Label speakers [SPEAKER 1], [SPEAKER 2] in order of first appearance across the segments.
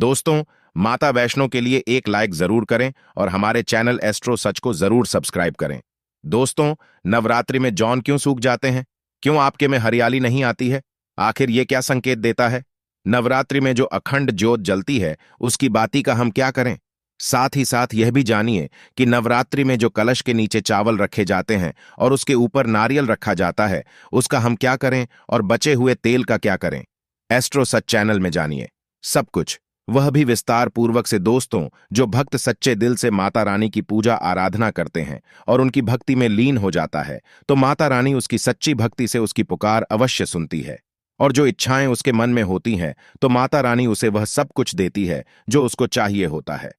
[SPEAKER 1] दोस्तों, माता वैष्णो के लिए एक लाइक जरूर करें और हमारे चैनल एस्ट्रो सच को जरूर सब्सक्राइब करें। दोस्तों, नवरात्रि में जॉन क्यों सूख जाते हैं? क्यों आपके में हरियाली नहीं आती है? आखिर ये क्या संकेत देता है? नवरात्रि में जो अखंड ज्योत जलती है, उसकी बाती का हम क्या करें? साथ ही साथ यह भी जानिए कि नवरात्रि में जो कलश के नीचे चावल रखे जाते हैं और उसके ऊपर नारियल रखा जाता है, उसका हम क्या करें और बचे हुए तेल का क्या करें? एस्ट्रो सच चैनल में जानिए सब कुछ, वह भी विस्तार पूर्वक से। दोस्तों, जो भक्त सच्चे दिल से माता रानी की पूजा आराधना करते हैं और उनकी भक्ति में लीन हो जाता है, तो माता रानी उसकी सच्ची भक्ति से उसकी पुकार अवश्य सुनती है। और जो इच्छाएं उसके मन में होती हैं, तो माता रानी उसे वह सब कुछ देती है जो उसको चाहिए होता है।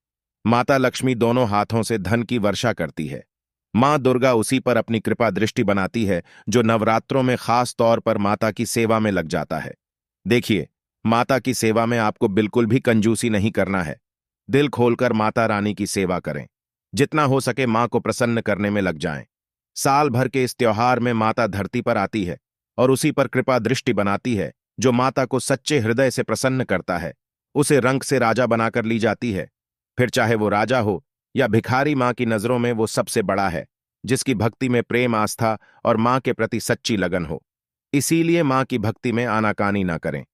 [SPEAKER 1] माता लक्ष्मी दोनों हाथों से धन की वर्षा करती है। मां दुर्गा उसी पर अपनी कृपा दृष्टि बनाती है जो नवरात्रों में खास तौर पर माता की सेवा में लग जाता है। देखिए, माता की सेवा में आपको बिल्कुल भी कंजूसी नहीं करना है। दिल खोलकर माता रानी की सेवा करें। जितना हो सके मां को प्रसन्न करने में लग जाएं। साल भर के इस त्योहार में माता धरती पर आती है और उसी पर कृपा दृष्टि बनाती है। जो माता को सच्चे हृदय से प्रसन्न करता है, उसे रंग से राजा बनाकर ली जाती है। फिर चाहे वो राजा हो या भिखारी, मां की नजरों में वो सबसे बड़ा है जिसकी भक्ति में प्रेम, आस्था और मां के प्रति सच्ची लगन हो। इसीलिए मां की भक्ति में आनाकानी ना करें।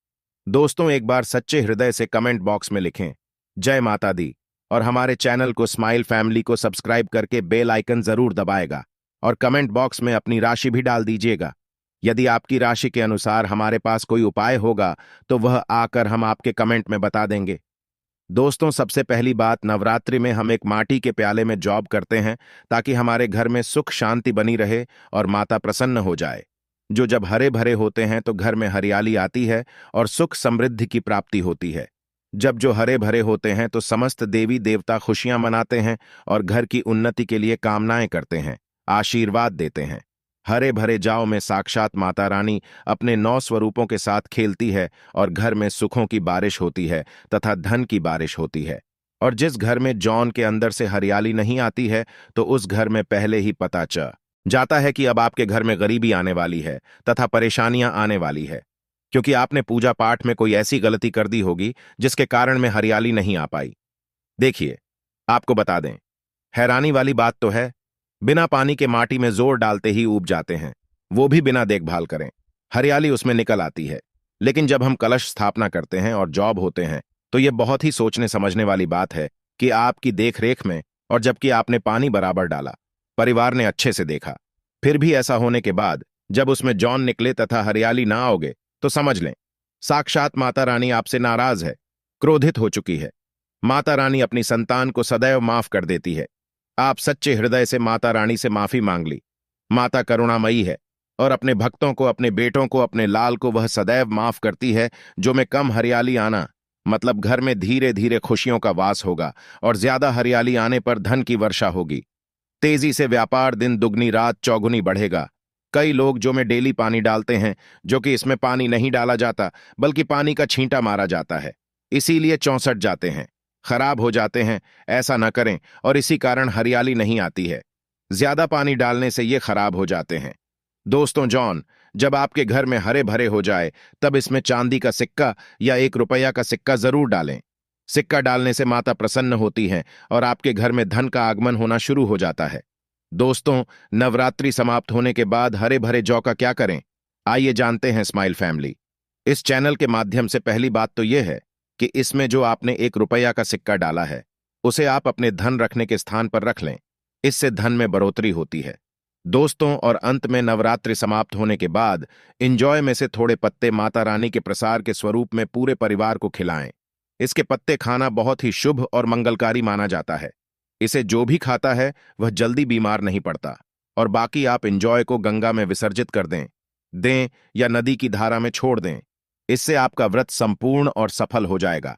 [SPEAKER 1] दोस्तों, एक बार सच्चे हृदय से कमेंट बॉक्स में लिखें जय माता दी, और हमारे चैनल को स्माइल फैमिली को सब्सक्राइब करके बेल आइकन जरूर दबाएगा और कमेंट बॉक्स में अपनी राशि भी डाल दीजिएगा। यदि आपकी राशि के अनुसार हमारे पास कोई उपाय होगा तो वह आकर हम आपके कमेंट में बता देंगे। दोस्तों, सबसे पहली बात, नवरात्रि में हम एक माटी के प्याले में जॉब करते हैं ताकि हमारे घर में सुख शांति बनी रहे और माता प्रसन्न हो जाए। जो जब हरे भरे होते हैं तो घर में हरियाली आती है और सुख समृद्धि की प्राप्ति होती है। जब जो हरे भरे होते हैं तो समस्त देवी देवता खुशियां मनाते हैं और घर की उन्नति के लिए कामनाएं करते हैं, आशीर्वाद देते हैं। हरे भरे जाओ में साक्षात माता रानी अपने 9 स्वरूपों के साथ खेलती है और घर में सुखों की बारिश होती है तथा धन की बारिश होती है। और जिस घर में जौन के अंदर से हरियाली नहीं आती है, तो उस घर में पहले ही पता चल जाता है कि अब आपके घर में गरीबी आने वाली है तथा परेशानियां आने वाली है, क्योंकि आपने पूजा पाठ में कोई ऐसी गलती कर दी होगी जिसके कारण में हरियाली नहीं आ पाई। देखिए, आपको बता दें, हैरानी वाली बात तो है, बिना पानी के माटी में जोर डालते ही उब जाते हैं, वो भी बिना देखभाल करें। हरियाली उसमें निकल आती है। लेकिन जब हम कलश स्थापना करते हैं और जॉब होते हैं, तो यह बहुत ही सोचने समझने वाली बात है कि आपकी देखरेख में, और जबकि आपने पानी बराबर डाला, परिवार ने अच्छे से देखा, फिर भी ऐसा होने के बाद जब उसमें जौन निकले तथा हरियाली ना आओगे, तो समझ लें साक्षात माता रानी आपसे नाराज है, क्रोधित हो चुकी है। माता रानी अपनी संतान को सदैव माफ कर देती है। आप सच्चे हृदय से माता रानी से माफी मांग ली। माता करुणामयी है और अपने भक्तों को, अपने बेटों को, अपने लाल को वह सदैव माफ करती है। जो में कम हरियाली आना मतलब घर में धीरे धीरे खुशियों का वास होगा और ज्यादा हरियाली आने पर धन की वर्षा होगी। तेजी से व्यापार दिन दुगनी रात चौगुनी बढ़ेगा। कई लोग जो में डेली पानी डालते हैं, जो कि इसमें पानी नहीं डाला जाता बल्कि पानी का छींटा मारा जाता है, इसीलिए 64 जाते हैं, खराब हो जाते हैं। ऐसा न करें और इसी कारण हरियाली नहीं आती है। ज्यादा पानी डालने से ये खराब हो जाते हैं। दोस्तों, जॉन जब आपके घर में हरे भरे हो जाए, तब इसमें चांदी का सिक्का या 1 रुपया का सिक्का जरूर डालें। सिक्का डालने से माता प्रसन्न होती हैं और आपके घर में धन का आगमन होना शुरू हो जाता है। दोस्तों, नवरात्रि समाप्त होने के बाद हरे भरे जौ का क्या करें, आइए जानते हैं स्माइल फैमिली। इस चैनल के माध्यम से पहली बात तो यह है कि इसमें जो आपने 1 रुपया का सिक्का डाला है, उसे आप अपने धन रखने के स्थान पर रख लें। इससे धन में बढ़ोतरी होती है। दोस्तों, और अंत में नवरात्रि समाप्त होने के बाद इंजॉय में से थोड़े पत्ते माता रानी के प्रसाद के स्वरूप में पूरे परिवार को खिलाएं। इसके पत्ते खाना बहुत ही शुभ और मंगलकारी माना जाता है। इसे जो भी खाता है वह जल्दी बीमार नहीं पड़ता। और बाकी आप इंजॉय को गंगा में विसर्जित कर दें या नदी की धारा में छोड़ दें। इससे आपका व्रत संपूर्ण और सफल हो जाएगा।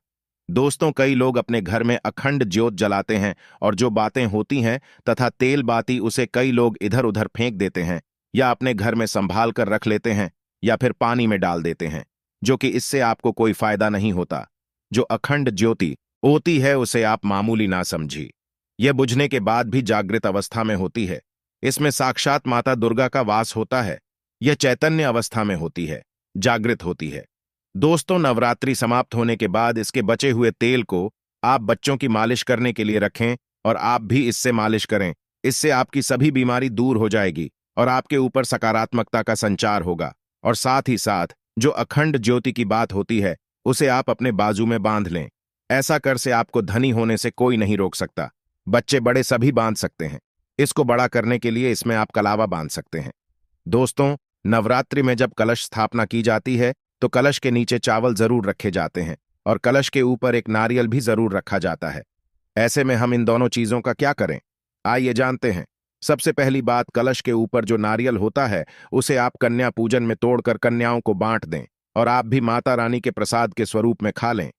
[SPEAKER 1] दोस्तों, कई लोग अपने घर में अखंड ज्योत जलाते हैं और जो बातें होती हैं तथा तेल बाती, उसे कई लोग इधर उधर फेंक देते हैं या अपने घर में संभाल कर रख लेते हैं या फिर पानी में डाल देते हैं, जो कि इससे आपको कोई फायदा नहीं होता। जो अखंड ज्योति होती है उसे आप मामूली ना समझिए। यह बुझने के बाद भी जागृत अवस्था में होती है। इसमें साक्षात माता दुर्गा का वास होता है। यह चैतन्य अवस्था में होती है, जागृत होती है। दोस्तों, नवरात्रि समाप्त होने के बाद इसके बचे हुए तेल को आप बच्चों की मालिश करने के लिए रखें और आप भी इससे मालिश करें। इससे आपकी सभी बीमारी दूर हो जाएगी और आपके ऊपर सकारात्मकता का संचार होगा। और साथ ही साथ जो अखंड ज्योति की बात होती है उसे आप अपने बाजू में बांध लें। ऐसा कर से आपको धनी होने से कोई नहीं रोक सकता। बच्चे बड़े सभी बांध सकते हैं। इसको बड़ा करने के लिए इसमें आप कलावा बांध सकते हैं। दोस्तों, नवरात्रि में जब कलश स्थापना की जाती है तो कलश के नीचे चावल जरूर रखे जाते हैं और कलश के ऊपर एक नारियल भी जरूर रखा जाता है। ऐसे में हम इन दोनों चीजों का क्या करें, आइए जानते हैं। सबसे पहली बात, कलश के ऊपर जो नारियल होता है उसे आप कन्या पूजन में तोड़कर कन्याओं को बांट दें और आप भी माता रानी के प्रसाद के स्वरूप में खा लें।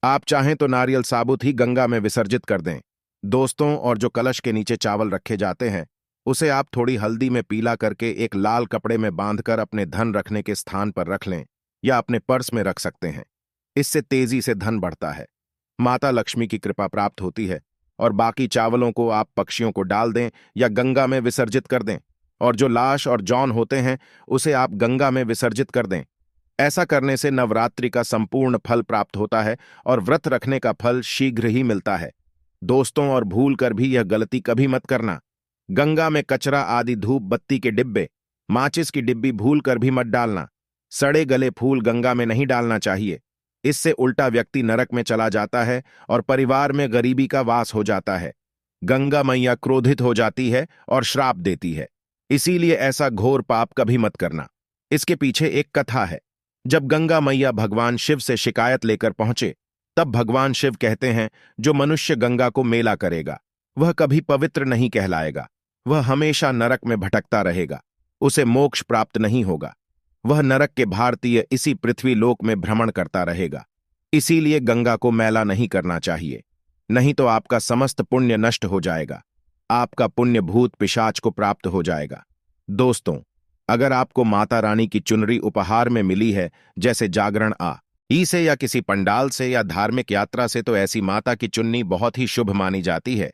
[SPEAKER 1] आप चाहें तो नारियल साबुत ही गंगा में विसर्जित कर दें। दोस्तों, और जो कलश के नीचे चावल रखे जाते हैं उसे आप थोड़ी हल्दी में पीला करके एक लाल कपड़े में बांधकर अपने धन रखने के स्थान पर रख लें या अपने पर्स में रख सकते हैं। इससे तेजी से धन बढ़ता है, माता लक्ष्मी की कृपा प्राप्त होती है। और बाकी चावलों को आप पक्षियों को डाल दें या गंगा में विसर्जित कर दें। और जो लाश और जौन होते हैं उसे आप गंगा में विसर्जित कर दें। ऐसा करने से नवरात्रि का संपूर्ण फल प्राप्त होता है और व्रत रखने का फल शीघ्र ही मिलता है। दोस्तों, और भूल कर भी यह गलती कभी मत करना। गंगा में कचरा आदि धूप बत्ती के डिब्बे, माचिस की डिब्बी भूल कर भी मत डालना। सड़े गले फूल गंगा में नहीं डालना चाहिए। इससे उल्टा व्यक्ति नरक में चला जाता है और परिवार में गरीबी का वास हो जाता है। गंगा मैया क्रोधित हो जाती है और श्राप देती है। इसीलिए ऐसा घोर पाप कभी मत करना। इसके पीछे एक कथा है। जब गंगा मैया भगवान शिव से शिकायत लेकर पहुंचे तब भगवान शिव कहते हैं, जो मनुष्य गंगा को मेला करेगा वह कभी पवित्र नहीं कहलाएगा। वह हमेशा नरक में भटकता रहेगा। उसे मोक्ष प्राप्त नहीं होगा। वह नरक के भारतीय इसी पृथ्वी लोक में भ्रमण करता रहेगा। इसीलिए गंगा को मैला नहीं करना चाहिए, नहीं तो आपका समस्त पुण्य नष्ट हो जाएगा। आपका पुण्य भूत पिशाच को प्राप्त हो जाएगा। दोस्तों, अगर आपको माता रानी की चुनरी उपहार में मिली है, जैसे जागरण ई से या किसी पंडाल से या धार्मिक यात्रा से, तो ऐसी माता की चुन्नी बहुत ही शुभ मानी जाती है।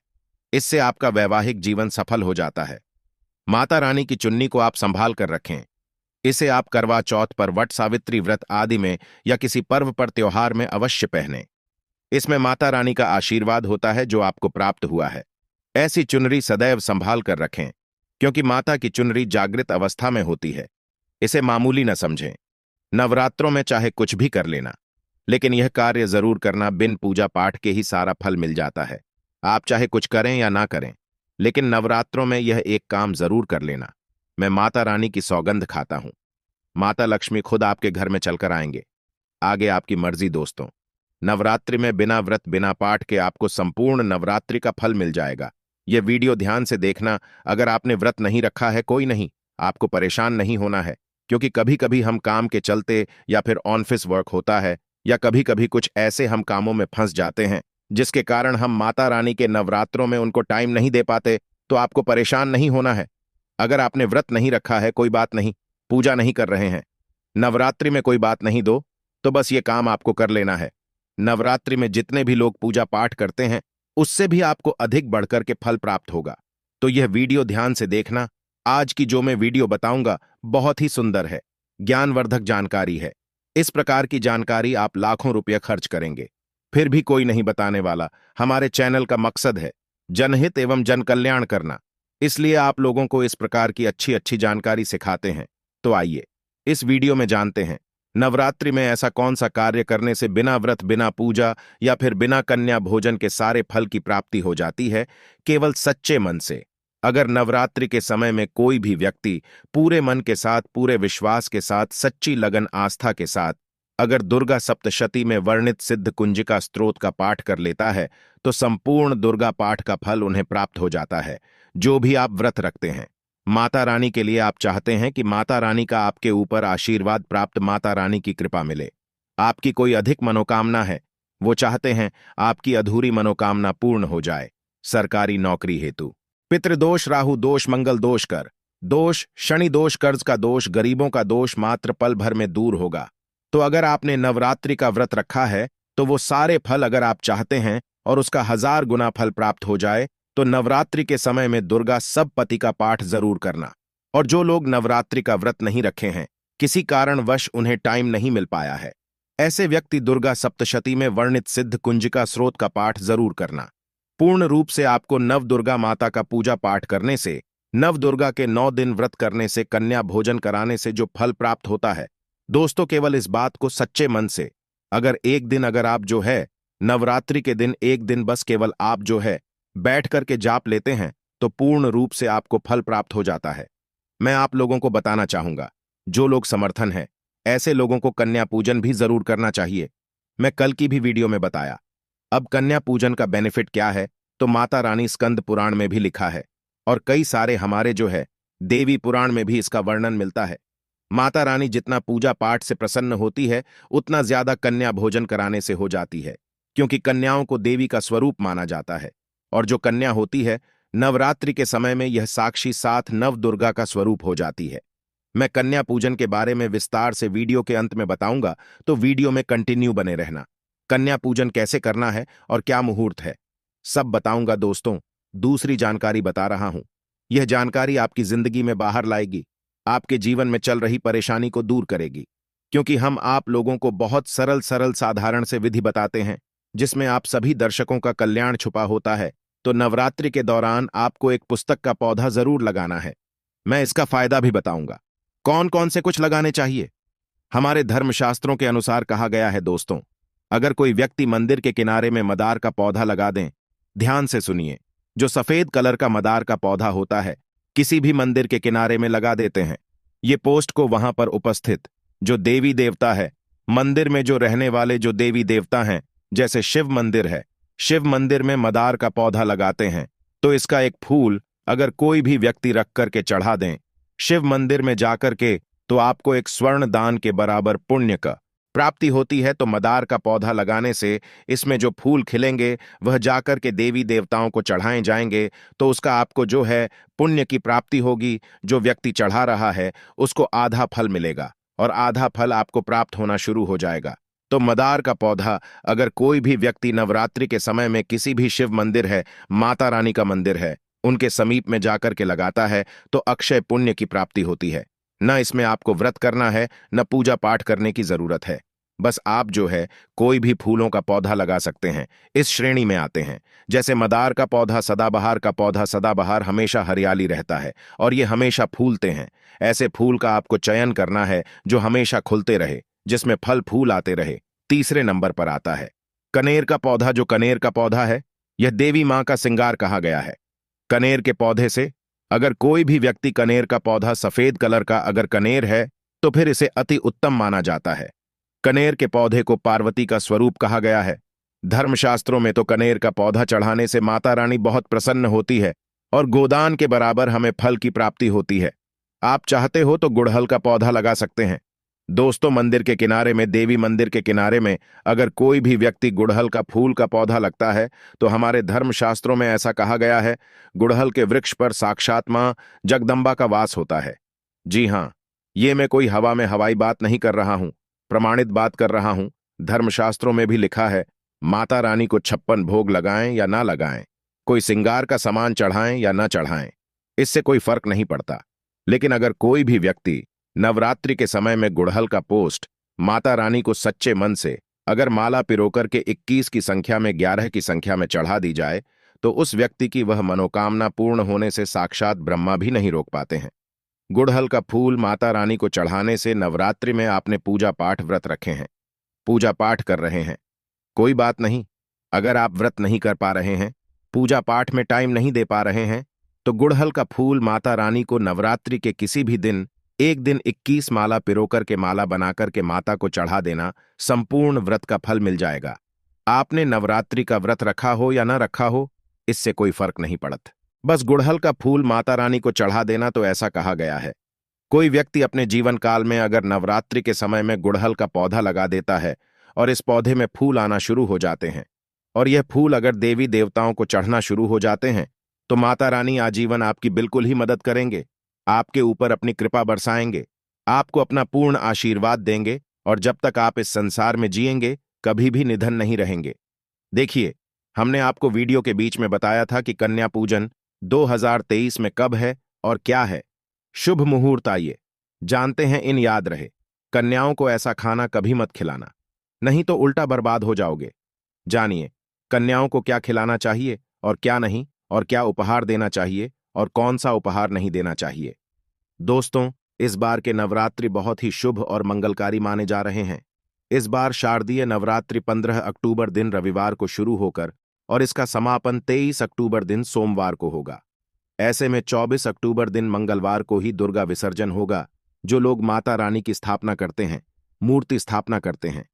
[SPEAKER 1] इससे आपका वैवाहिक जीवन सफल हो जाता है। माता रानी की चुन्नी को आप संभाल कर रखें। इसे आप करवा चौथ पर, वट सावित्री व्रत आदि में या किसी पर्व पर, त्योहार में अवश्य पहनें। इसमें माता रानी का आशीर्वाद होता है जो आपको प्राप्त हुआ है। ऐसी चुनरी सदैव संभाल कर रखें, क्योंकि माता की चुनरी जागृत अवस्था में होती है। इसे मामूली न समझें। नवरात्रों में चाहे कुछ भी कर लेना, लेकिन यह कार्य जरूर करना। बिन पूजा पाठ के ही सारा फल मिल जाता है। आप चाहे कुछ करें या ना करें, लेकिन नवरात्रों में यह एक काम जरूर कर लेना। मैं माता रानी की सौगंध खाता हूं। माता लक्ष्मी खुद आपके घर में चलकर आएंगे। आगे आपकी मर्जी। दोस्तों, नवरात्रि में बिना व्रत बिना पाठ के आपको संपूर्ण नवरात्रि का फल मिल जाएगा। यह वीडियो ध्यान से देखना। अगर आपने व्रत नहीं रखा है, कोई नहीं, आपको परेशान नहीं होना है, क्योंकि कभी कभी हम काम के चलते या फिर ऑफिस वर्क होता है या कभी कभी कुछ ऐसे हम कामों में फंस जाते हैं जिसके कारण हम माता रानी के नवरात्रों में उनको टाइम नहीं दे पाते। तो आपको परेशान नहीं होना है। अगर आपने व्रत नहीं रखा है, कोई बात नहीं, पूजा नहीं कर रहे हैं, नवरात्रि में कोई बात नहीं, तो बस ये काम आपको कर लेना है। नवरात्रि में जितने भी लोग पूजा पाठ करते हैं उससे भी आपको अधिक बढ़कर के फल प्राप्त होगा। तो यह वीडियो ध्यान से देखना। आज की जो मैं वीडियो बताऊंगा बहुत ही सुंदर है, ज्ञानवर्धक जानकारी है। इस प्रकार की जानकारी आप लाखों रुपये खर्च करेंगे, फिर भी कोई नहीं बताने वाला। हमारे चैनल का मकसद है जनहित एवं जन कल्याण करना, इसलिए आप लोगों को इस प्रकार की अच्छी अच्छी जानकारी सिखाते हैं। तो आइए इस वीडियो में जानते हैं, नवरात्रि में ऐसा कौन सा कार्य करने से बिना व्रत बिना पूजा या फिर बिना कन्या भोजन के सारे फल की प्राप्ति हो जाती है, केवल सच्चे मन से। अगर नवरात्रि के समय में कोई भी व्यक्ति पूरे मन के साथ, पूरे विश्वास के साथ, सच्ची लगन आस्था के साथ अगर दुर्गा सप्तशती में वर्णित सिद्ध कुंजिका स्तोत्र का पाठ कर लेता है तो संपूर्ण दुर्गा पाठ का फल उन्हें प्राप्त हो जाता है। जो भी आप व्रत रखते हैं, माता रानी के लिए आप चाहते हैं कि माता रानी का आपके ऊपर आशीर्वाद प्राप्त, माता रानी की कृपा मिले। आपकी कोई अधिक मनोकामना है, वो चाहते हैं आपकी अधूरी मनोकामना पूर्ण हो जाए। सरकारी नौकरी हेतु पितृदोष, राहु दोष, मंगल दोष, कर दोष, शनि दोष, कर्ज का दोष, गरीबों का दोष मात्र पल भर में दूर होगा। तो अगर आपने नवरात्रि का व्रत रखा है तो वो सारे फल अगर आप चाहते हैं और उसका 1000 गुना फल प्राप्त हो जाए तो नवरात्रि के समय में दुर्गा सप्तपदी का पाठ जरूर करना। और जो लोग नवरात्रि का व्रत नहीं रखे हैं, किसी कारणवश उन्हें टाइम नहीं मिल पाया है, ऐसे व्यक्ति दुर्गा सप्तशती में वर्णित सिद्ध कुंजिका स्रोत का पाठ जरूर करना। पूर्ण रूप से आपको नव दुर्गा माता का पूजा पाठ करने से, नव दुर्गा के 9 दिन व्रत करने से, कन्या भोजन कराने से जो फल प्राप्त होता है, दोस्तों केवल इस बात को सच्चे मन से, अगर आप जो है नवरात्रि के दिन एक दिन बस केवल आप जो है बैठ करके जाप लेते हैं तो पूर्ण रूप से आपको फल प्राप्त हो जाता है। मैं आप लोगों को बताना चाहूंगा, जो लोग समर्थन है ऐसे लोगों को कन्या पूजन भी जरूर करना चाहिए। मैं कल की भी वीडियो में बताया। अब कन्या पूजन का बेनिफिट क्या है तो माता रानी स्कंद पुराण में भी लिखा है और कई सारे हमारे जो है देवी पुराण में भी इसका वर्णन मिलता है। माता रानी जितना पूजा पाठ से प्रसन्न होती है उतना ज्यादा कन्या भोजन कराने से हो जाती है, क्योंकि कन्याओं को देवी का स्वरूप माना जाता है और जो कन्या होती है नवरात्रि के समय में यह साक्षी साथ नव दुर्गा का स्वरूप हो जाती है। मैं कन्या पूजन के बारे में विस्तार से वीडियो के अंत में बताऊंगा, तो वीडियो में कंटिन्यू बने रहना। कन्या पूजन कैसे करना है और क्या मुहूर्त है, सब बताऊंगा दोस्तों। दूसरी जानकारी बता रहा हूं, यह जानकारी आपकी जिंदगी में बाहर लाएगी, आपके जीवन में चल रही परेशानी को दूर करेगी, क्योंकि हम आप लोगों को बहुत सरल सरल साधारण से विधि बताते हैं जिसमें आप सभी दर्शकों का कल्याण छुपा होता है। तो नवरात्रि के दौरान आपको एक पुस्तक का पौधा जरूर लगाना है। मैं इसका फायदा भी बताऊंगा, कौन कौन से कुछ लगाने चाहिए। हमारे धर्मशास्त्रों के अनुसार कहा गया है दोस्तों, अगर कोई व्यक्ति मंदिर के किनारे में मदार का पौधा लगा दें, ध्यान से सुनिए, जो सफेद कलर का मदार का पौधा होता है किसी भी मंदिर के किनारे में लगा देते हैं, ये पोस्ट को वहां पर उपस्थित जो देवी देवता है, मंदिर में जो रहने वाले जो देवी देवता हैं, जैसे शिव मंदिर है, शिव मंदिर में मदार का पौधा लगाते हैं तो इसका एक फूल अगर कोई भी व्यक्ति रख करके चढ़ा दें शिव मंदिर में जाकर के, तो आपको एक स्वर्ण दान के बराबर पुण्य का प्राप्ति होती है। तो मदार का पौधा लगाने से इसमें जो फूल खिलेंगे वह जाकर के देवी देवताओं को चढ़ाए जाएंगे, तो उसका आपको जो है पुण्य की प्राप्ति होगी। जो व्यक्ति चढ़ा रहा है उसको आधा फल मिलेगा और आधा फल आपको प्राप्त होना शुरू हो जाएगा। तो मदार का पौधा अगर कोई भी व्यक्ति नवरात्रि के समय में किसी भी शिव मंदिर है, माता रानी का मंदिर है, उनके समीप में जाकर के लगाता है तो अक्षय पुण्य की प्राप्ति होती है। न इसमें आपको व्रत करना है, न पूजा पाठ करने की जरूरत है, बस आप जो है कोई भी फूलों का पौधा लगा सकते हैं। इस श्रेणी में आते हैं जैसे मदार का पौधा, सदाबहार का पौधा। सदाबहार हमेशा हरियाली रहता है और ये हमेशा फूलते हैं। ऐसे फूल का आपको चयन करना है जो हमेशा खुलते रहे, जिसमें फल फूल आते रहे। तीसरे नंबर पर आता है कनेर का पौधा। जो कनेर का पौधा है यह देवी मां का श्रृंगार कहा गया है। कनेर के पौधे से अगर कोई भी व्यक्ति कनेर का पौधा सफेद कलर का अगर कनेर है तो फिर इसे अति उत्तम माना जाता है। कनेर के पौधे को पार्वती का स्वरूप कहा गया है। धर्मशास्त्रों में तो कनेर का पौधा चढ़ाने से माता रानी बहुत प्रसन्न होती है और गोदान के बराबर हमें फल की प्राप्ति होती है। आप चाहते हो तो गुड़हल का पौधा लगा सकते हैं दोस्तों। मंदिर के किनारे में, देवी मंदिर के किनारे में अगर कोई भी व्यक्ति गुड़हल का फूल का पौधा लगता है तो हमारे धर्मशास्त्रों में ऐसा कहा गया है, गुड़हल के वृक्ष पर साक्षात मां जगदम्बा का वास होता है। जी हां, ये मैं कोई हवा में हवाई बात नहीं कर रहा हूं, प्रमाणित बात कर रहा हूं। धर्मशास्त्रों में भी लिखा है, माता रानी को 56 भोग लगाएं या ना लगाएं, कोई श्रृंगार का सामान चढ़ाएं या ना चढ़ाएं, इससे कोई फर्क नहीं पड़ता। लेकिन अगर कोई भी व्यक्ति नवरात्रि के समय में गुड़हल का पोस्ट माता रानी को सच्चे मन से अगर माला पिरोकर के 21 की संख्या में 11 की संख्या में चढ़ा दी जाए तो उस व्यक्ति की वह मनोकामना पूर्ण होने से साक्षात ब्रह्मा भी नहीं रोक पाते हैं। गुड़हल का फूल माता रानी को चढ़ाने से नवरात्रि में आपने पूजा पाठ व्रत रखे हैं, पूजा पाठ कर रहे हैं, कोई बात नहीं। अगर आप व्रत नहीं कर पा रहे हैं, पूजा पाठ में टाइम नहीं दे पा रहे हैं, तो गुड़हल का फूल माता रानी को नवरात्रि के किसी भी दिन एक दिन 21 माला पिरोकर के माला बनाकर के माता को चढ़ा देना, संपूर्ण व्रत का फल मिल जाएगा। आपने नवरात्रि का व्रत रखा हो या ना रखा हो, इससे कोई फर्क नहीं पड़त। बस गुड़हल का फूल माता रानी को चढ़ा देना। तो ऐसा कहा गया है, कोई व्यक्ति अपने जीवन काल में अगर नवरात्रि के समय में गुड़हल का पौधा लगा देता है और इस पौधे में फूल आना शुरू हो जाते हैं और यह फूल अगर देवी देवताओं को चढ़ना शुरू हो जाते हैं तो माता रानी आजीवन आपकी बिल्कुल ही मदद करेंगे, आपके ऊपर अपनी कृपा बरसाएंगे, आपको अपना पूर्ण आशीर्वाद देंगे और जब तक आप इस संसार में जिएंगे कभी भी निधन नहीं रहेंगे। देखिए, हमने आपको वीडियो के बीच में बताया था कि कन्या पूजन 2023 में कब है और क्या है। शुभ मुहूर्त आइए जानते हैं इन। याद रहे, कन्याओं को ऐसा खाना कभी मत खिलाना नहीं तो उल्टा बर्बाद हो जाओगे। जानिए, कन्याओं को क्या खिलाना चाहिए और क्या नहीं, और क्या उपहार देना चाहिए और कौन सा उपहार नहीं देना चाहिए। दोस्तों, इस बार के नवरात्रि बहुत ही शुभ और मंगलकारी माने जा रहे हैं। इस बार शारदीय नवरात्रि 15 अक्टूबर दिन रविवार को शुरू होकर और इसका समापन 23 अक्टूबर दिन सोमवार को होगा। ऐसे में 24 अक्टूबर दिन मंगलवार को ही दुर्गा विसर्जन होगा। जो लोग माता रानी की स्थापना करते हैं, मूर्ति स्थापना करते हैं,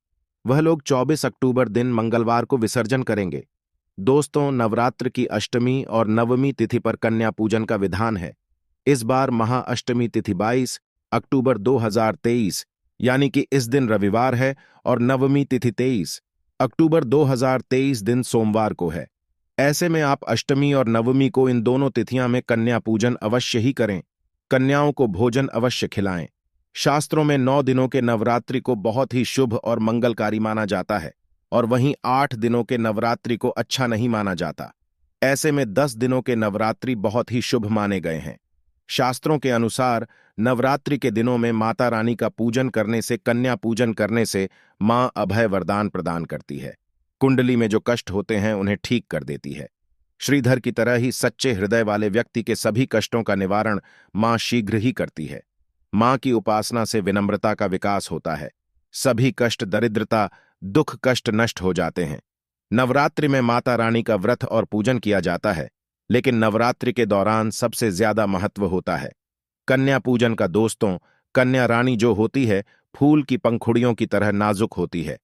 [SPEAKER 1] वह लोग 24 अक्टूबर दिन मंगलवार को विसर्जन करेंगे। दोस्तों, नवरात्र की अष्टमी और नवमी तिथि पर कन्या पूजन का विधान है। इस बार महाअष्टमी तिथि 22 अक्टूबर 2023 यानी कि इस दिन रविवार है और नवमी तिथि 23 अक्टूबर 2023 दिन सोमवार को है। ऐसे में आप अष्टमी और नवमी को इन दोनों तिथियां में कन्या पूजन अवश्य ही करें। कन्याओं को भोजन अवश्य खिलाएं। शास्त्रों में 9 दिनों के नवरात्रि को बहुत ही शुभ और मंगलकारी माना जाता है और वहीं 8 दिनों के नवरात्रि को अच्छा नहीं माना जाता। ऐसे में 10 दिनों के नवरात्रि बहुत ही शुभ माने गए हैं। शास्त्रों के अनुसार नवरात्रि के दिनों में माता रानी का पूजन करने से, कन्या पूजन करने से मां अभय वरदान प्रदान करती है। कुंडली में जो कष्ट होते हैं उन्हें ठीक कर देती है। श्रीधर की तरह ही सच्चे हृदय वाले व्यक्ति के सभी कष्टों का निवारण मां शीघ्र ही करती है। मां की उपासना से विनम्रता का विकास होता है। सभी कष्ट, दरिद्रता, दुख, कष्ट नष्ट हो जाते हैं। नवरात्रि में माता रानी का व्रत और पूजन किया जाता है, लेकिन नवरात्रि के दौरान सबसे ज्यादा महत्व होता है कन्या पूजन का। दोस्तों, कन्या रानी जो होती है, फूल की पंखुड़ियों की तरह नाजुक होती है।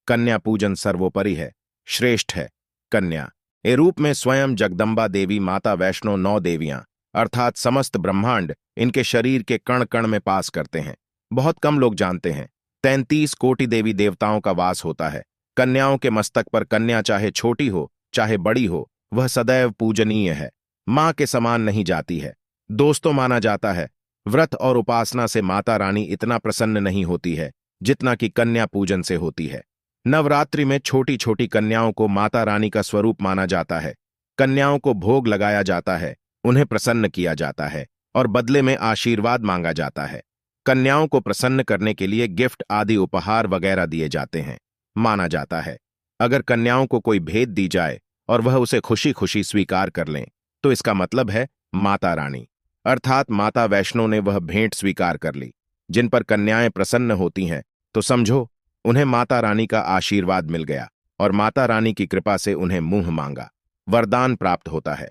[SPEAKER 1] कन्या पूजन सर्वोपरि है, श्रेष्ठ है। कन्या ए रूप में स्वयं जगदम्बा देवी, माता वैष्णो, 9 देवियां अर्थात समस्त ब्रह्मांड इनके शरीर के कण कण में पास करते हैं। बहुत कम लोग जानते हैं 33 कोटि देवी देवताओं का वास होता है। कन्याओं के मस्तक पर कन्या चाहे छोटी हो चाहे बड़ी हो, वह सदैव पूजनीय है, मां के समान नहीं जाती है। दोस्तों, माना जाता है व्रत और उपासना से माता रानी इतना प्रसन्न नहीं होती है जितना कि कन्या पूजन से होती है। नवरात्रि में छोटी छोटी कन्याओं को माता रानी का स्वरूप माना जाता है। कन्याओं को भोग लगाया जाता है, उन्हें प्रसन्न किया जाता है और बदले में आशीर्वाद मांगा जाता है। कन्याओं को प्रसन्न करने के लिए गिफ्ट आदि उपहार वगैरह दिए जाते हैं। माना जाता है अगर कन्याओं को कोई भेद दी जाए और वह उसे खुशी खुशी स्वीकार कर लें तो इसका मतलब है माता रानी अर्थात माता वैष्णो ने वह भेंट स्वीकार कर ली। जिन पर कन्याएं प्रसन्न होती हैं तो समझो उन्हें माता रानी का आशीर्वाद मिल गया और माता रानी की कृपा से उन्हें मुंह मांगा वरदान प्राप्त होता है।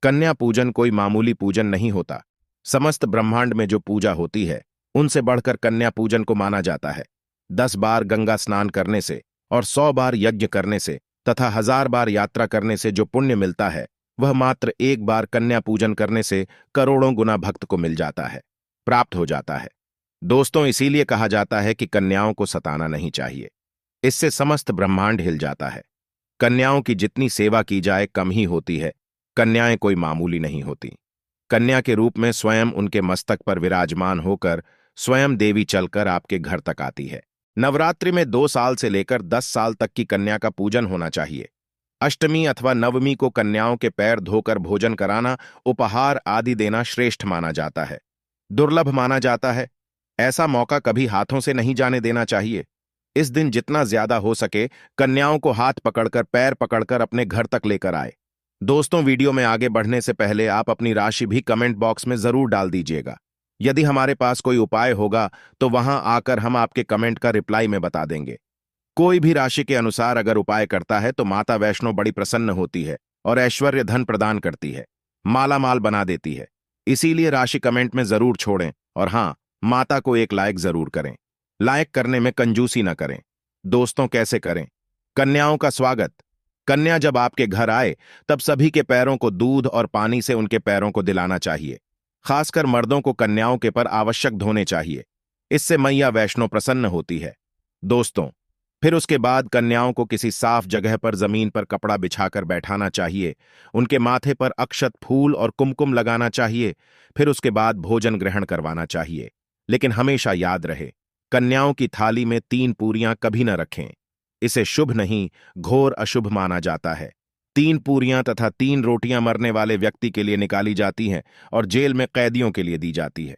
[SPEAKER 1] कन्या पूजन कोई मामूली पूजन नहीं होता। समस्त ब्रह्मांड में जो पूजा होती है उनसे बढ़कर कन्या पूजन को माना जाता है। 10 बार गंगा स्नान करने से और 100 बार यज्ञ करने से तथा 1000 बार यात्रा करने से जो पुण्य मिलता है, वह मात्र एक बार कन्या पूजन करने से करोड़ों गुना भक्त को मिल जाता है, प्राप्त हो जाता है। दोस्तों, इसीलिए कहा जाता है कि कन्याओं को सताना नहीं चाहिए, इससे समस्त ब्रह्मांड हिल जाता है। कन्याओं की जितनी सेवा की जाए कम ही होती है। कन्याएं कोई मामूली नहीं होती। कन्या के रूप में स्वयं उनके मस्तक पर विराजमान होकर स्वयं देवी चलकर आपके घर तक आती है। नवरात्रि में 2 साल से लेकर 10 साल तक की कन्या का पूजन होना चाहिए। अष्टमी अथवा नवमी को कन्याओं के पैर धोकर भोजन कराना, उपहार आदि देना श्रेष्ठ माना जाता है, दुर्लभ माना जाता है। ऐसा मौका कभी हाथों से नहीं जाने देना चाहिए। इस दिन जितना ज्यादा हो सके कन्याओं को हाथ पकड़कर, पैर पकड़कर अपने घर तक लेकर आए। दोस्तों, वीडियो में आगे बढ़ने से पहले आप अपनी राशि भी कमेंट बॉक्स में जरूर डाल दीजिएगा। यदि हमारे पास कोई उपाय होगा तो वहां आकर हम आपके कमेंट का रिप्लाई में बता देंगे। कोई भी राशि के अनुसार अगर उपाय करता है तो माता वैष्णो बड़ी प्रसन्न होती है और ऐश्वर्य धन प्रदान करती है, माला माल बना देती है। इसीलिए राशि कमेंट में जरूर छोड़ें और हाँ, माता को एक लाइक जरूर करें। लाइक करने में कंजूसी न करें। दोस्तों, कैसे करें कन्याओं का स्वागत? कन्या जब आपके घर आए तब सभी के पैरों को दूध और पानी से उनके पैरों को दिलाना चाहिए। खासकर मर्दों को कन्याओं के पर आवश्यक धोने चाहिए, इससे मैया वैष्णो प्रसन्न होती है। दोस्तों, फिर उसके बाद कन्याओं को किसी साफ जगह पर जमीन पर कपड़ा बिछाकर बैठाना चाहिए। उनके माथे पर अक्षत, फूल और कुमकुम लगाना चाहिए। फिर उसके बाद भोजन ग्रहण करवाना चाहिए। लेकिन हमेशा याद रहे, कन्याओं की थाली में 3 पूरियां कभी न रखें। इसे शुभ नहीं, घोर अशुभ माना जाता है। 3 पूरियां तथा 3 रोटियां मरने वाले व्यक्ति के लिए निकाली जाती हैं और जेल में कैदियों के लिए दी जाती है।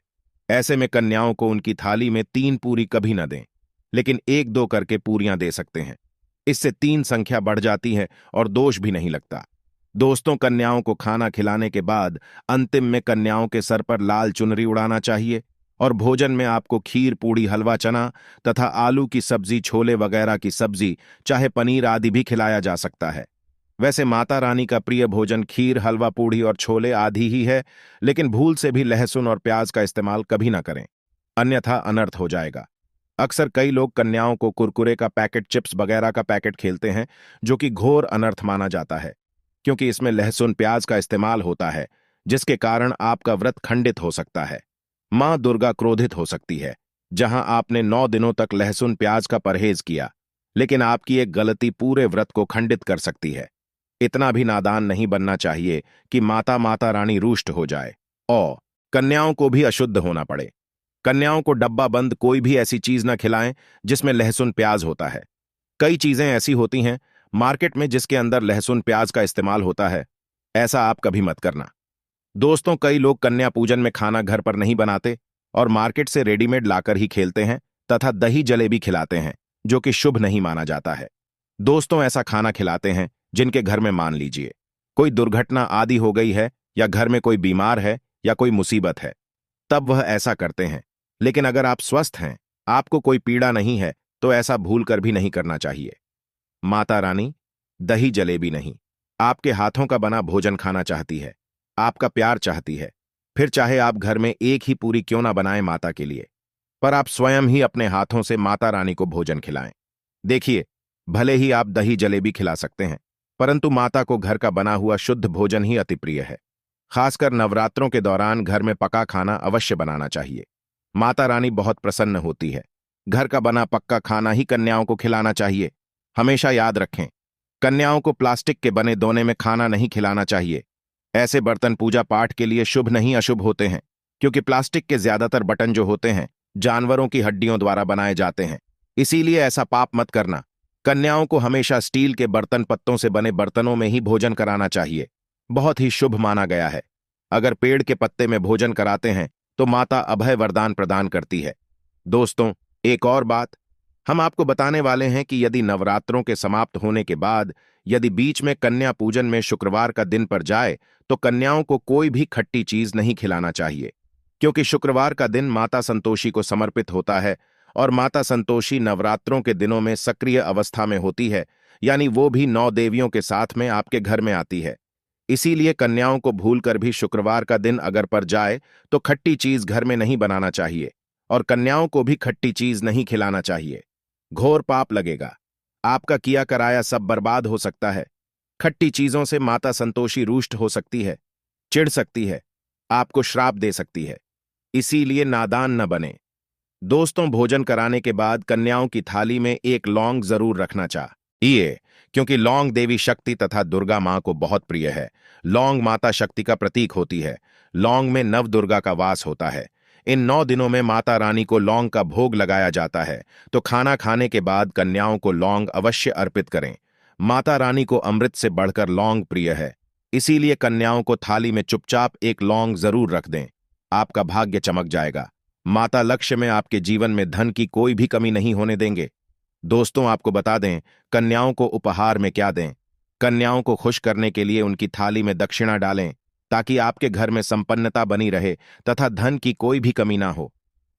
[SPEAKER 1] ऐसे में कन्याओं को उनकी थाली में 3 पूरी कभी न दें। लेकिन एक दो करके पूरियां दे सकते हैं। इससे 3 संख्या बढ़ जाती है और दोष भी नहीं लगता। दोस्तों, कन्याओं को खाना खिलाने के बाद अंतिम में कन्याओं के सर पर लाल चुनरी उड़ाना चाहिए और भोजन में आपको खीर, पूड़ी, हलवा, चना तथा आलू की सब्जी, छोले वगैरह की सब्जी, चाहे पनीर आदि भी खिलाया जा सकता है। वैसे माता रानी का प्रिय भोजन खीर, हलवा, पूड़ी और छोले आदि ही है, लेकिन भूल से भी लहसुन और प्याज का इस्तेमाल कभी ना करें, अन्यथा अनर्थ हो जाएगा। अक्सर कई लोग कन्याओं को कुरकुरे का पैकेट, चिप्स वगैरह का पैकेट खेलते हैं, जो कि घोर अनर्थ माना जाता है, क्योंकि इसमें लहसुन, प्याज का इस्तेमाल होता है, जिसके कारण आपका व्रत खंडित हो सकता है। मां दुर्गा क्रोधित हो सकती है। जहां आपने 9 दिनों तक लहसुन, प्याज का परहेज किया, लेकिन आपकी एक गलती पूरे व्रत को खंडित कर सकती है। इतना भी नादान नहीं बनना चाहिए कि माता रानी रुष्ट हो जाए और कन्याओं को भी अशुद्ध होना पड़े। कन्याओं को डब्बा बंद कोई भी ऐसी चीज न खिलाएं जिसमें लहसुन, प्याज होता है। कई चीजें ऐसी होती हैं मार्केट में जिसके अंदर लहसुन, प्याज का इस्तेमाल होता है, ऐसा आप कभी मत करना। दोस्तों, कई लोग कन्या पूजन में खाना घर पर नहीं बनाते और मार्केट से रेडीमेड लाकर ही खेलते हैं तथा दही जलेबी खिलाते हैं, जो कि शुभ नहीं माना जाता है। दोस्तों, ऐसा खाना खिलाते हैं जिनके घर में, मान लीजिए, कोई दुर्घटना आदि हो गई है या घर में कोई बीमार है या कोई मुसीबत है, तब वह ऐसा करते हैं। लेकिन अगर आप स्वस्थ हैं, आपको कोई पीड़ा नहीं है, तो ऐसा भूल कर भी नहीं करना चाहिए। माता रानी दही जलेबी नहीं, आपके हाथों का बना भोजन खाना चाहती है, आपका प्यार चाहती है। फिर चाहे आप घर में एक ही पूरी क्यों ना बनाएं माता के लिए, पर आप स्वयं ही अपने हाथों से माता रानी को भोजन खिलाएं। देखिए, भले ही आप दही जलेबी खिला सकते हैं, परंतु माता को घर का बना हुआ शुद्ध भोजन ही अति प्रिय है। खासकर नवरात्रों के दौरान घर में पका खाना अवश्य बनाना चाहिए। माता रानी बहुत प्रसन्न होती है। घर का बना पक्का खाना ही कन्याओं को खिलाना चाहिए। हमेशा याद रखें, कन्याओं को प्लास्टिक के बने दोने में खाना नहीं खिलाना चाहिए। ऐसे बर्तन पूजा पाठ के लिए शुभ नहीं, अशुभ होते हैं, क्योंकि प्लास्टिक के ज्यादातर बटन जो होते हैं जानवरों की हड्डियों द्वारा बनाए जाते हैं। इसीलिए ऐसा पाप मत करना। कन्याओं को हमेशा स्टील के बर्तन, पत्तों से बने बर्तनों में ही भोजन कराना चाहिए। बहुत ही शुभ माना गया है। अगर पेड़ के पत्ते में भोजन कराते हैं तो माता अभय वरदान प्रदान करती है। दोस्तों, एक और बात हम आपको बताने वाले हैं कि यदि नवरात्रों के समाप्त होने के बाद यदि बीच में कन्या पूजन में शुक्रवार का दिन पर जाए, तो कन्याओं को कोई भी खट्टी चीज नहीं खिलाना चाहिए, क्योंकि शुक्रवार का दिन माता संतोषी को समर्पित होता है और माता संतोषी नवरात्रों के दिनों में सक्रिय अवस्था में होती है, यानी वो भी 9 देवियों के साथ में आपके घर में आती है। इसीलिए कन्याओं को भूलकर भी शुक्रवार का दिन अगर पर जाए तो खट्टी चीज घर में नहीं बनाना चाहिए और कन्याओं को भी खट्टी चीज नहीं खिलाना चाहिए। घोर पाप लगेगा। आपका किया कराया सब बर्बाद हो सकता है। खट्टी चीजों से माता संतोषी रुष्ट हो सकती है, चिढ़ सकती है, आपको श्राप दे सकती है। इसीलिए नादान न बने। दोस्तों, भोजन कराने के बाद कन्याओं की थाली में एक लौंग जरूर रखना चाहिए, क्योंकि लौंग देवी शक्ति तथा दुर्गा मां को बहुत प्रिय है। लौंग माता शक्ति का प्रतीक होती है। लौंग में नव दुर्गा का वास होता है। इन 9 दिनों में माता रानी को लौंग का भोग लगाया जाता है, तो खाना खाने के बाद कन्याओं को लौंग अवश्य अर्पित करें। माता रानी को अमृत से बढ़कर लौंग प्रिय है। इसीलिए कन्याओं को थाली में चुपचाप एक लौंग जरूर रख दें। आपका भाग्य चमक जाएगा। माता लक्ष्य में आपके जीवन में धन की कोई भी कमी नहीं होने देंगे। दोस्तों, आपको बता दें, कन्याओं को उपहार में क्या दें। कन्याओं को खुश करने के लिए उनकी थाली में दक्षिणा डालें, ताकि आपके घर में संपन्नता बनी रहे तथा धन की कोई भी कमी ना हो।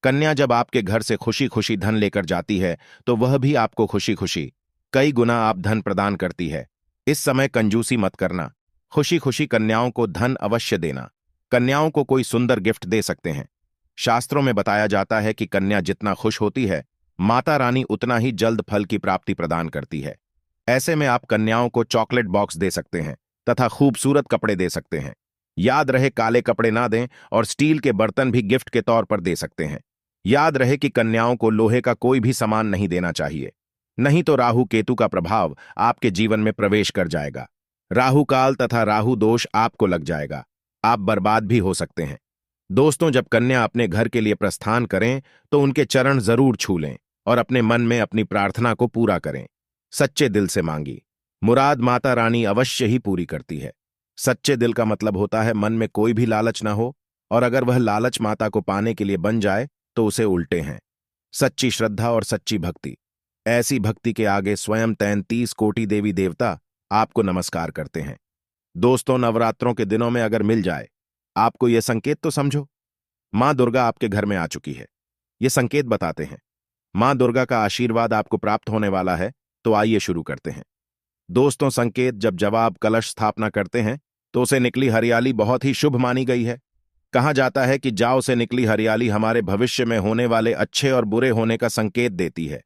[SPEAKER 1] कन्या जब आपके घर से खुशी खुशी धन लेकर जाती है, तो वह भी आपको खुशी खुशी कई गुना आप धन प्रदान करती है। इस समय कंजूसी मत करना। खुशी खुशी कन्याओं को धन अवश्य देना। कन्याओं को कोई सुंदर गिफ्ट दे सकते हैं। शास्त्रों में बताया जाता है कि कन्या जितना खुश होती है, माता रानी उतना ही जल्द फल की प्राप्ति प्रदान करती है। ऐसे में आप कन्याओं को चॉकलेट बॉक्स दे सकते हैं तथा खूबसूरत कपड़े दे सकते हैं। याद रहे, काले कपड़े ना दें और स्टील के बर्तन भी गिफ्ट के तौर पर दे सकते हैं। याद रहे कि कन्याओं को लोहे का कोई भी सामान नहीं देना चाहिए, नहीं तो राहु केतु का प्रभाव आपके जीवन में प्रवेश कर जाएगा। राहु काल तथा राहु दोष आपको लग जाएगा। आप बर्बाद भी हो सकते हैं। दोस्तों, जब कन्या अपने घर के लिए प्रस्थान करें तो उनके चरण जरूर छू लें और अपने मन में अपनी प्रार्थना को पूरा करें। सच्चे दिल से मांगी मुराद माता रानी अवश्य ही पूरी करती है। सच्चे दिल का मतलब होता है मन में कोई भी लालच ना हो, और अगर वह लालच माता को पाने के लिए बन जाए तो उसे उल्टे हैं। सच्ची श्रद्धा और सच्ची भक्ति। ऐसी भक्ति के आगे स्वयं 33 कोटि देवी देवता आपको नमस्कार करते हैं। दोस्तों, नवरात्रों के दिनों में अगर मिल जाए आपको यह संकेत, तो समझो मां दुर्गा आपके घर में आ चुकी है। ये संकेत बताते हैं मां दुर्गा का आशीर्वाद आपको प्राप्त होने वाला है। तो आइए शुरू करते हैं। दोस्तों, संकेत जब आप कलश स्थापना करते हैं तो उसे निकली हरियाली बहुत ही शुभ मानी गई है। कहा जाता है कि जाओ से निकली हरियाली हमारे भविष्य में होने वाले अच्छे और बुरे होने का संकेत देती है।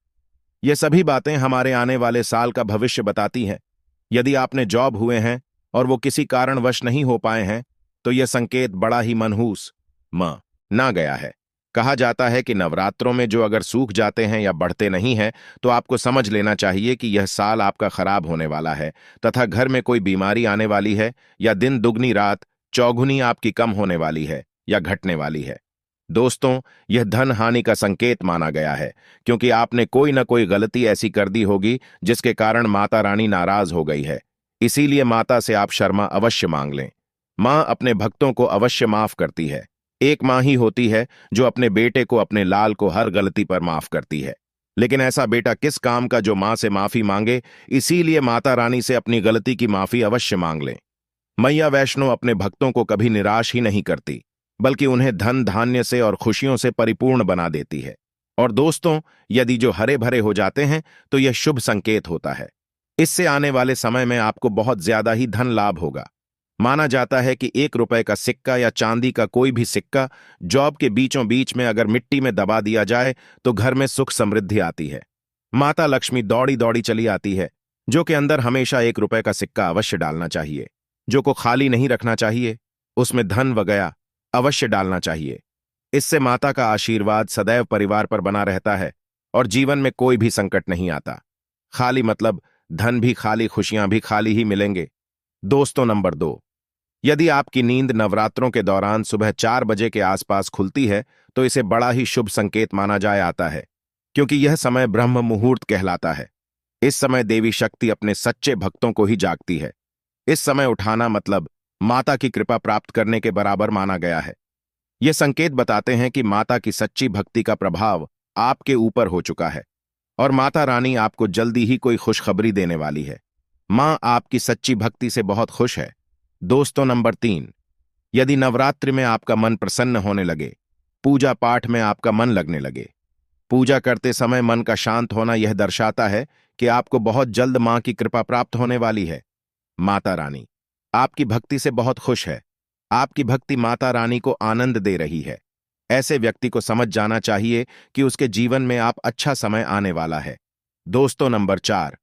[SPEAKER 1] ये सभी बातें हमारे आने वाले साल का भविष्य बताती हैं। यदि आपने जॉब हुए हैं और वो किसी कारणवश नहीं हो पाए हैं तो यह संकेत बड़ा ही मनहूस ना गया है। कहा जाता है कि नवरात्रों में जो अगर सूख जाते हैं या बढ़ते नहीं हैं तो आपको समझ लेना चाहिए कि यह साल आपका खराब होने वाला है तथा घर में कोई बीमारी आने वाली है या दिन दुगनी रात चौगुनी आपकी कम होने वाली है या घटने वाली है। दोस्तों, यह धन हानि का संकेत माना गया है क्योंकि आपने कोई न कोई गलती ऐसी कर दी होगी जिसके कारण माता रानी नाराज हो गई है। इसीलिए माता से आप क्षमा अवश्य मांग लें। मां अपने भक्तों को अवश्य माफ करती है। एक मां ही होती है जो अपने बेटे को, अपने लाल को हर गलती पर माफ करती है। लेकिन ऐसा बेटा किस काम का जो मां से माफी मांगे। इसीलिए माता रानी से अपनी गलती की माफी अवश्य मांग लें। मैया वैष्णो अपने भक्तों को कभी निराश ही नहीं करती, बल्कि उन्हें धन धान्य से और खुशियों से परिपूर्ण बना देती है। और दोस्तों, यदि जो हरे भरे हो जाते हैं तो यह शुभ संकेत होता है। इससे आने वाले समय में आपको बहुत ज्यादा ही धन लाभ होगा। माना जाता है कि 1 रुपए का सिक्का या चांदी का कोई भी सिक्का जॉब के बीचों बीच में अगर मिट्टी में दबा दिया जाए तो घर में सुख समृद्धि आती है। माता लक्ष्मी दौड़ी दौड़ी चली आती है। जो के अंदर हमेशा 1 रुपए का सिक्का अवश्य डालना चाहिए। जो को खाली नहीं रखना चाहिए, उसमें धन वगैरह अवश्य डालना चाहिए। इससे माता का आशीर्वाद सदैव परिवार पर बना रहता है और जीवन में कोई भी संकट नहीं आता। खाली मतलब धन भी खाली, खुशियां भी खाली ही मिलेंगे। दोस्तों, नंबर 2, यदि आपकी नींद नवरात्रों के दौरान सुबह 4 बजे के आसपास खुलती है तो इसे बड़ा ही शुभ संकेत माना जाए आता है, क्योंकि यह समय ब्रह्म मुहूर्त कहलाता है। इस समय देवी शक्ति अपने सच्चे भक्तों को ही जागती है। इस समय उठाना मतलब माता की कृपा प्राप्त करने के बराबर माना गया है। ये संकेत बताते हैं कि माता की सच्ची भक्ति का प्रभाव आपके ऊपर हो चुका है और माता रानी आपको जल्दी ही कोई खुशखबरी देने वाली है। मां आपकी सच्ची भक्ति से बहुत खुश है। दोस्तों, नंबर 3, यदि नवरात्रि में आपका मन प्रसन्न होने लगे, पूजा पाठ में आपका मन लगने लगे, पूजा करते समय मन का शांत होना यह दर्शाता है कि आपको बहुत जल्द मां की कृपा प्राप्त होने वाली है। माता रानी आपकी भक्ति से बहुत खुश है। आपकी भक्ति माता रानी को आनंद दे रही है। ऐसे व्यक्ति को समझ जाना चाहिए कि उसके जीवन में आप अच्छा समय आने वाला है। दोस्तों, नंबर 4,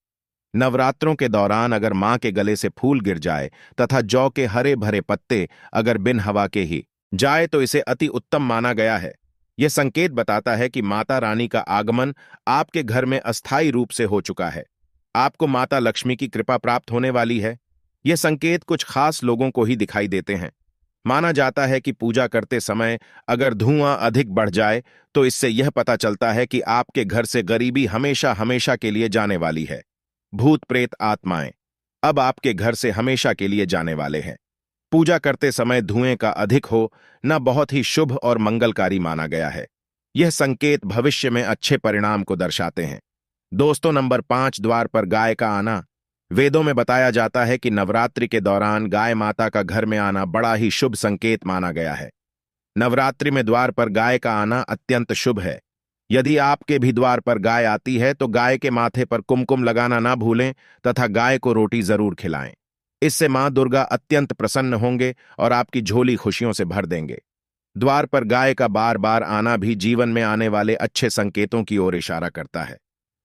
[SPEAKER 1] नवरात्रों के दौरान अगर मां के गले से फूल गिर जाए तथा जौ के हरे भरे पत्ते अगर बिन हवा के ही जाए तो इसे अति उत्तम माना गया है। यह संकेत बताता है कि माता रानी का आगमन आपके घर में अस्थायी रूप से हो चुका है। आपको माता लक्ष्मी की कृपा प्राप्त होने वाली है। यह संकेत कुछ खास लोगों को ही दिखाई देते हैं। माना जाता है कि पूजा करते समय अगर धुआं अधिक बढ़ जाए तो इससे यह पता चलता है कि आपके घर से गरीबी हमेशा हमेशा के लिए जाने वाली है। भूत प्रेत आत्माएं अब आपके घर से हमेशा के लिए जाने वाले हैं। पूजा करते समय धुएं का अधिक हो न बहुत ही शुभ और मंगलकारी माना गया है। यह संकेत भविष्य में अच्छे परिणाम को दर्शाते हैं। दोस्तों, नंबर 5, द्वार पर गाय का आना। वेदों में बताया जाता है कि नवरात्रि के दौरान गाय माता का घर में आना बड़ा ही शुभ संकेत माना गया है। नवरात्रि में द्वार पर गाय का आना अत्यंत शुभ है। यदि आपके भी द्वार पर गाय आती है तो गाय के माथे पर कुमकुम लगाना ना भूलें तथा गाय को रोटी जरूर खिलाएं। इससे मां दुर्गा अत्यंत प्रसन्न होंगे और आपकी झोली खुशियों से भर देंगे। द्वार पर गाय का बार बार आना भी जीवन में आने वाले अच्छे संकेतों की ओर इशारा करता है।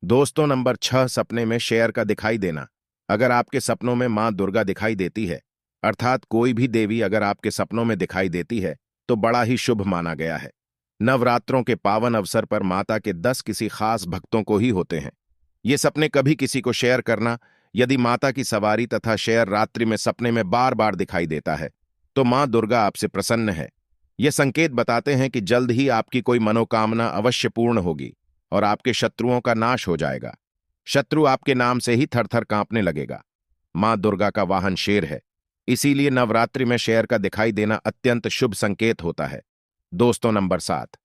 [SPEAKER 1] दोस्तों, नंबर 6, सपने में शेर का दिखाई देना। अगर आपके सपनों में मां दुर्गा दिखाई देती है, अर्थात कोई भी देवी अगर आपके सपनों में दिखाई देती है तो बड़ा ही शुभ माना गया है। नवरात्रों के पावन अवसर पर माता के 10 किसी खास भक्तों को ही होते हैं। ये सपने कभी किसी को शेयर करना। यदि माता की सवारी तथा शेर रात्रि में सपने में बार बार दिखाई देता है तो मां दुर्गा आपसे प्रसन्न है। ये संकेत बताते हैं कि जल्द ही आपकी कोई मनोकामना अवश्य पूर्ण होगी और आपके शत्रुओं का नाश हो जाएगा। शत्रु आपके नाम से ही थरथर कांपने लगेगा। मां दुर्गा का वाहन शेर है, इसीलिए नवरात्रि में शेर का दिखाई देना अत्यंत शुभ संकेत होता है। दोस्तों, नंबर 7,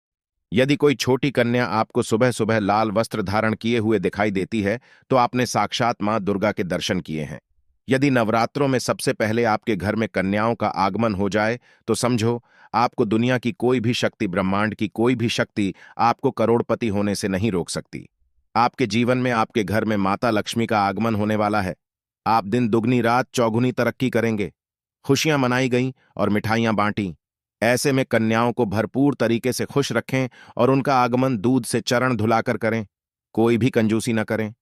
[SPEAKER 1] यदि कोई छोटी कन्या आपको सुबह सुबह लाल वस्त्र धारण किए हुए दिखाई देती है, तो आपने साक्षात मां दुर्गा के दर्शन किए हैं। यदि नवरात्रों में सबसे पहले आपके घर में कन्याओं का आगमन हो जाए, तो समझो आपको दुनिया की कोई भी शक्ति, ब्रह्मांड की कोई भी शक्ति आपको करोड़पति होने से नहीं रोक सकती। आपके जीवन में, आपके घर में माता लक्ष्मी का आगमन होने वाला है। आप दिन दुगनी रात चौगुनी तरक्की करेंगे। खुशियां मनाई गईं और मिठाइयां बांटी। ऐसे में कन्याओं को भरपूर तरीके से खुश रखें और उनका आगमन दूध से चरण धुलाकर करें। कोई भी कंजूसी न करें।